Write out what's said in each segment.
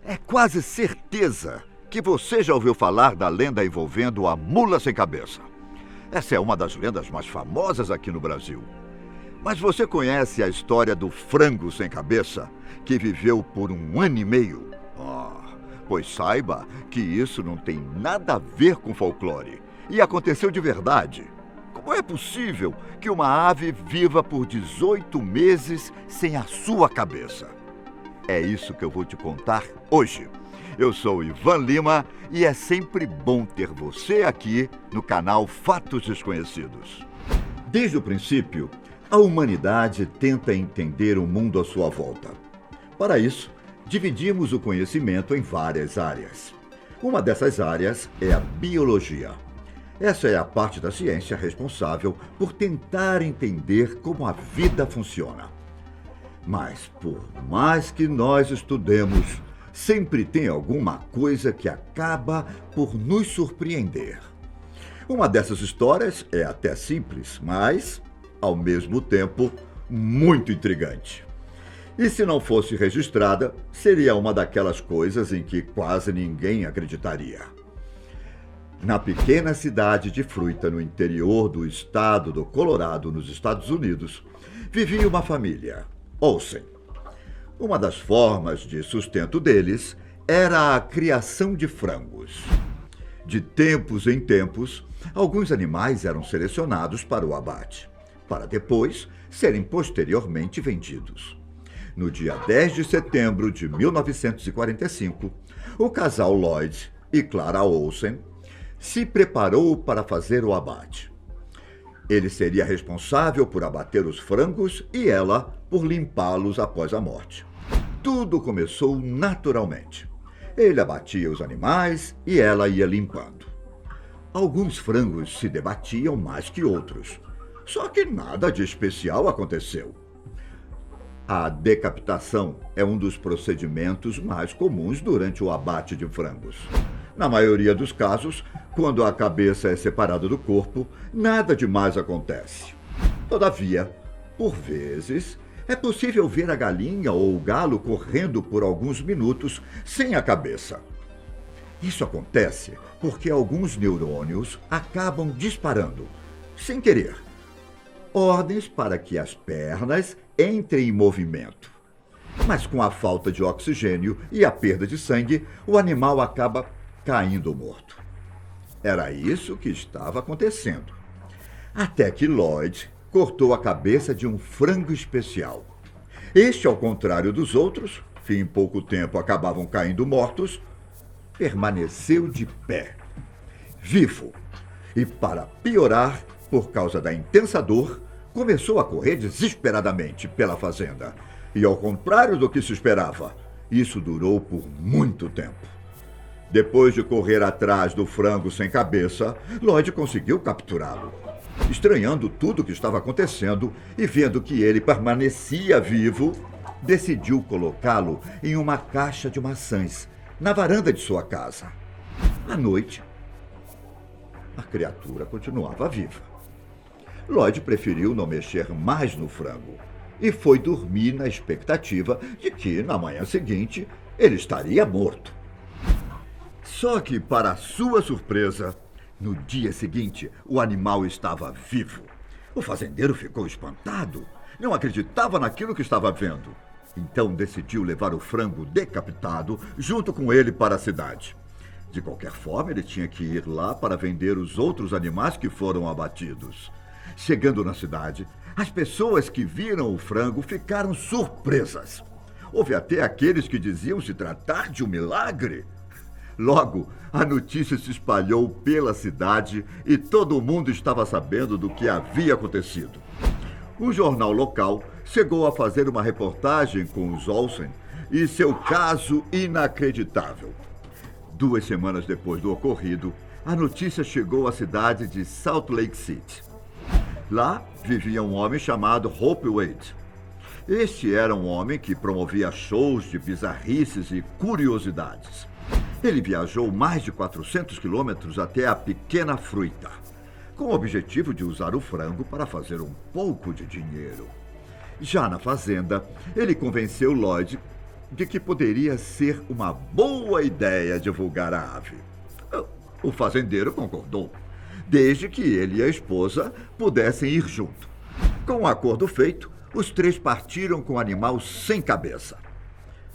É quase certeza que você já ouviu falar da lenda envolvendo a mula sem cabeça. Essa é uma das lendas mais famosas aqui no Brasil. Mas você conhece a história do frango sem cabeça, que viveu por 1 ano e meio? Pois saiba que isso não tem nada a ver com folclore e aconteceu de verdade. Como é possível que uma ave viva por 18 meses sem a sua cabeça? É isso que eu vou te contar hoje. Eu sou Ivan Lima e é sempre bom ter você aqui no canal Fatos Desconhecidos. Desde o princípio, a humanidade tenta entender o mundo à sua volta. Para isso, dividimos o conhecimento em várias áreas. Uma dessas áreas é a biologia. Essa é a parte da ciência responsável por tentar entender como a vida funciona. Mas, por mais que nós estudemos, sempre tem alguma coisa que acaba por nos surpreender. Uma dessas histórias é até simples, mas, ao mesmo tempo, muito intrigante. E se não fosse registrada, seria uma daquelas coisas em que quase ninguém acreditaria. Na pequena cidade de Fruita, no interior do estado do Colorado, nos Estados Unidos, vivia uma família, Olsen. Uma das formas de sustento deles era a criação de frangos. De tempos em tempos, alguns animais eram selecionados para o abate, para depois serem posteriormente vendidos. No dia 10 de setembro de 1945, o casal Lloyd e Clara Olsen se preparou para fazer o abate. Ele seria responsável por abater os frangos e ela por limpá-los após a morte. Tudo começou naturalmente. Ele abatia os animais e ela ia limpando. Alguns frangos se debatiam mais que outros, só que nada de especial aconteceu. A decapitação é um dos procedimentos mais comuns durante o abate de frangos. Na maioria dos casos, quando a cabeça é separada do corpo, nada demais acontece. Todavia, por vezes, é possível ver a galinha ou o galo correndo por alguns minutos sem a cabeça. Isso acontece porque alguns neurônios acabam disparando, sem querer, ordens para que as pernas entrem em movimento. Mas com a falta de oxigênio e a perda de sangue, o animal acaba caindo morto. Era isso que estava acontecendo. Até que Lloyd cortou a cabeça de um frango especial. Este, ao contrário dos outros, que em pouco tempo acabavam caindo mortos, permaneceu de pé, vivo. E, para piorar, por causa da intensa dor, começou a correr desesperadamente pela fazenda. E, ao contrário do que se esperava, isso durou por muito tempo. Depois de correr atrás do frango sem cabeça, Lloyd conseguiu capturá-lo. Estranhando tudo o que estava acontecendo e vendo que ele permanecia vivo, decidiu colocá-lo em uma caixa de maçãs, na varanda de sua casa. À noite, a criatura continuava viva. Lloyd preferiu não mexer mais no frango e foi dormir na expectativa de que, na manhã seguinte, ele estaria morto. Só que, para sua surpresa, no dia seguinte, o animal estava vivo. O fazendeiro ficou espantado. Não acreditava naquilo que estava vendo. Então decidiu levar o frango decapitado junto com ele para a cidade. De qualquer forma, ele tinha que ir lá para vender os outros animais que foram abatidos. Chegando na cidade, as pessoas que viram o frango ficaram surpresas. Houve até aqueles que diziam se tratar de um milagre. Logo, a notícia se espalhou pela cidade e todo mundo estava sabendo do que havia acontecido. O jornal local chegou a fazer uma reportagem com os Olsen e seu caso inacreditável. 2 semanas depois do ocorrido, a notícia chegou à cidade de Salt Lake City. Lá vivia um homem chamado Hope Wade. Este era um homem que promovia shows de bizarrices e curiosidades. Ele viajou mais de 400 quilômetros até a pequena Fruita, com o objetivo de usar o frango para fazer um pouco de dinheiro. Já na fazenda, ele convenceu Lloyd de que poderia ser uma boa ideia divulgar a ave. O fazendeiro concordou, desde que ele e a esposa pudessem ir junto. Com o acordo feito, os três partiram com o animal sem cabeça.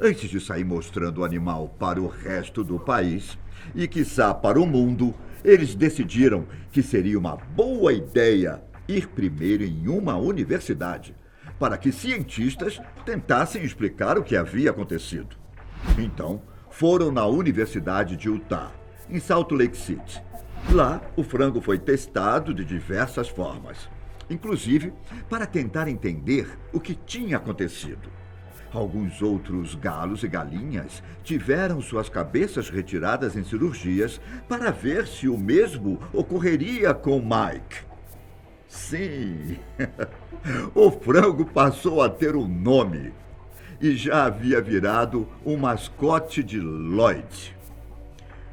Antes de sair mostrando o animal para o resto do país e, quiçá, para o mundo, eles decidiram que seria uma boa ideia ir primeiro em uma universidade, para que cientistas tentassem explicar o que havia acontecido. Então, foram na Universidade de Utah, em Salt Lake City. Lá, o frango foi testado de diversas formas, inclusive para tentar entender o que tinha acontecido. Alguns outros galos e galinhas tiveram suas cabeças retiradas em cirurgias para ver se o mesmo ocorreria com Mike. Sim, o frango passou a ter um nome e já havia virado um mascote de Lloyd.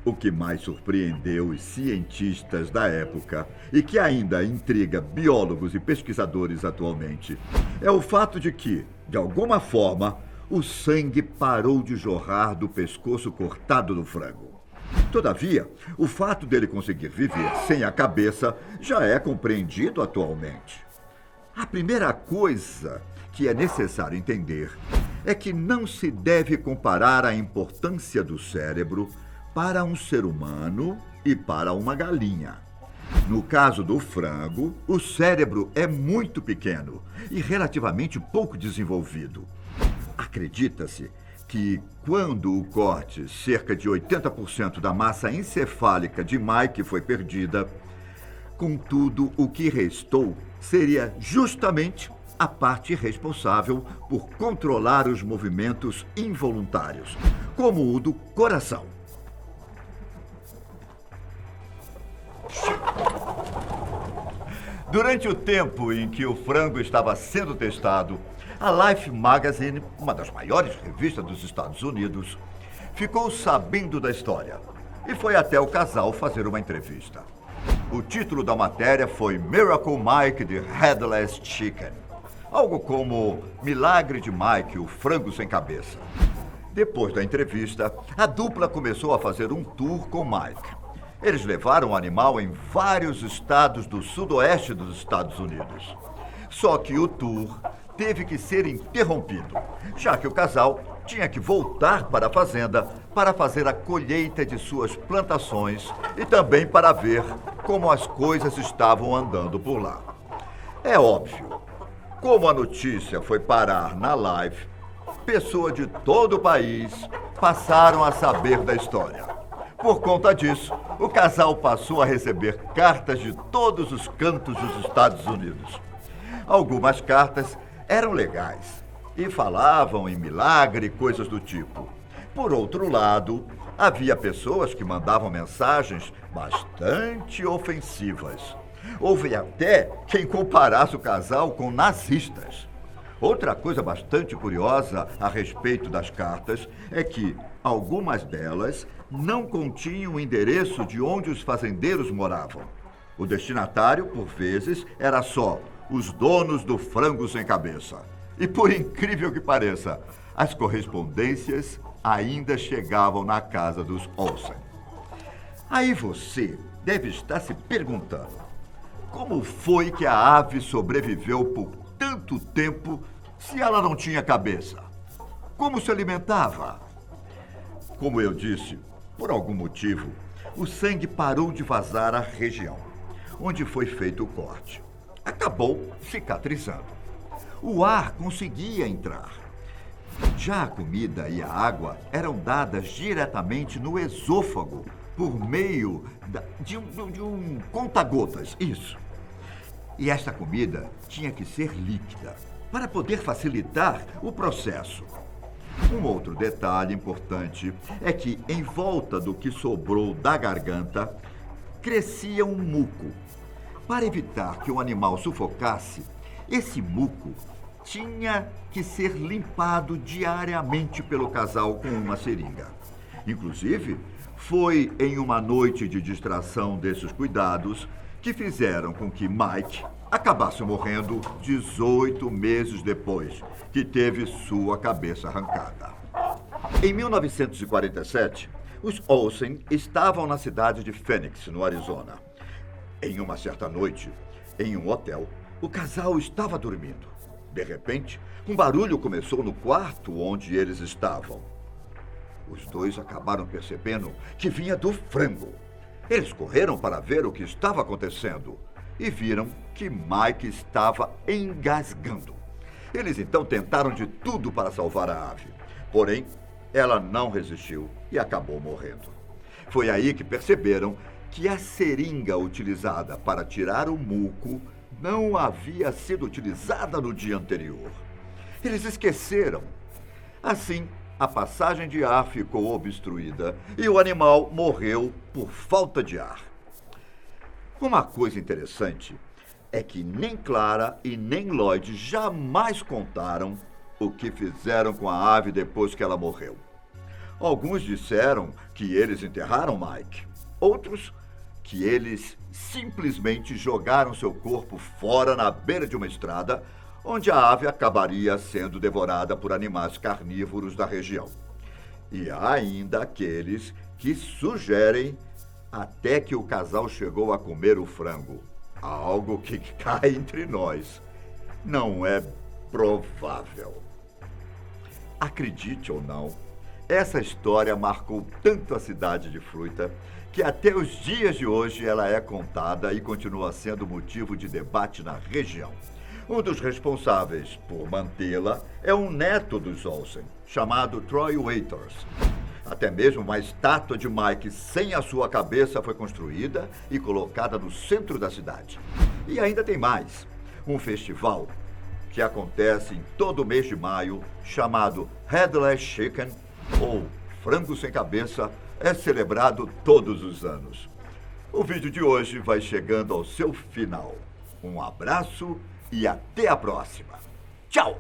O que mais surpreendeu os cientistas da época e que ainda intriga biólogos e pesquisadores atualmente é o fato de que, de alguma forma, o sangue parou de jorrar do pescoço cortado do frango. Todavia, o fato dele conseguir viver sem a cabeça já é compreendido atualmente. A primeira coisa que é necessário entender é que não se deve comparar a importância do cérebro para um ser humano e para uma galinha. No caso do frango, o cérebro é muito pequeno e relativamente pouco desenvolvido. Acredita-se que, quando o corte, cerca de 80% da massa encefálica de Mike foi perdida, contudo, o que restou seria justamente a parte responsável por controlar os movimentos involuntários, como o do coração. Durante o tempo em que o frango estava sendo testado, a Life Magazine, uma das maiores revistas dos Estados Unidos, ficou sabendo da história e foi até o casal fazer uma entrevista. O título da matéria foi Miracle Mike the Headless Chicken, algo como Milagre de Mike, o frango sem cabeça. Depois da entrevista, a dupla começou a fazer um tour com Mike. Eles levaram o animal em vários estados do sudoeste dos Estados Unidos. Só que o tour teve que ser interrompido, já que o casal tinha que voltar para a fazenda para fazer a colheita de suas plantações e também para ver como as coisas estavam andando por lá. É óbvio, como a notícia foi parar na live, pessoas de todo o país passaram a saber da história. Por conta disso, o casal passou a receber cartas de todos os cantos dos Estados Unidos. Algumas cartas eram legais e falavam em milagre e coisas do tipo. Por outro lado, havia pessoas que mandavam mensagens bastante ofensivas. Houve até quem comparasse o casal com nazistas. Outra coisa bastante curiosa a respeito das cartas é que algumas delas não continham o endereço de onde os fazendeiros moravam. O destinatário, por vezes, era só os donos do frango sem cabeça. E por incrível que pareça, as correspondências ainda chegavam na casa dos Olsen. Aí você deve estar se perguntando: como foi que a ave sobreviveu por tanto tempo se ela não tinha cabeça? Como se alimentava? Como eu disse, por algum motivo, o sangue parou de vazar à região onde foi feito o corte. Acabou cicatrizando. O ar conseguia entrar. Já a comida e a água eram dadas diretamente no esôfago por meio de um conta-gotas, isso. E esta comida tinha que ser líquida para poder facilitar o processo. Um outro detalhe importante é que, em volta do que sobrou da garganta, crescia um muco. Para evitar que o animal sufocasse, esse muco tinha que ser limpado diariamente pelo casal com uma seringa. Inclusive, foi em uma noite de distração desses cuidados que fizeram com que Mike acabasse morrendo 18 meses depois que teve sua cabeça arrancada. Em 1947, os Olsen estavam na cidade de Phoenix, no Arizona. Em uma certa noite, em um hotel, o casal estava dormindo. De repente, um barulho começou no quarto onde eles estavam. Os dois acabaram percebendo que vinha do frango. Eles correram para ver o que estava acontecendo e viram que Mike estava engasgando. Eles então tentaram de tudo para salvar a ave. Porém, ela não resistiu e acabou morrendo. Foi aí que perceberam que a seringa utilizada para tirar o muco não havia sido utilizada no dia anterior. Eles esqueceram. Assim, a passagem de ar ficou obstruída e o animal morreu por falta de ar. Uma coisa interessante é que nem Clara e nem Lloyd jamais contaram o que fizeram com a ave depois que ela morreu. Alguns disseram que eles enterraram Mike. Outros que eles simplesmente jogaram seu corpo fora na beira de uma estrada, onde a ave acabaria sendo devorada por animais carnívoros da região. E há ainda aqueles que sugerem até que o casal chegou a comer o frango. Algo que cá entre nós não é provável. Acredite ou não, essa história marcou tanto a cidade de Fruita que até os dias de hoje ela é contada e continua sendo motivo de debate na região. Um dos responsáveis por mantê-la é um neto dos Olsen, chamado Troy Waiters. Até mesmo uma estátua de Mike sem a sua cabeça foi construída e colocada no centro da cidade. E ainda tem mais, um festival que acontece em todo o mês de maio, chamado Headless Chicken, ou Frango Sem Cabeça, é celebrado todos os anos. O vídeo de hoje vai chegando ao seu final. Um abraço e até a próxima. Tchau!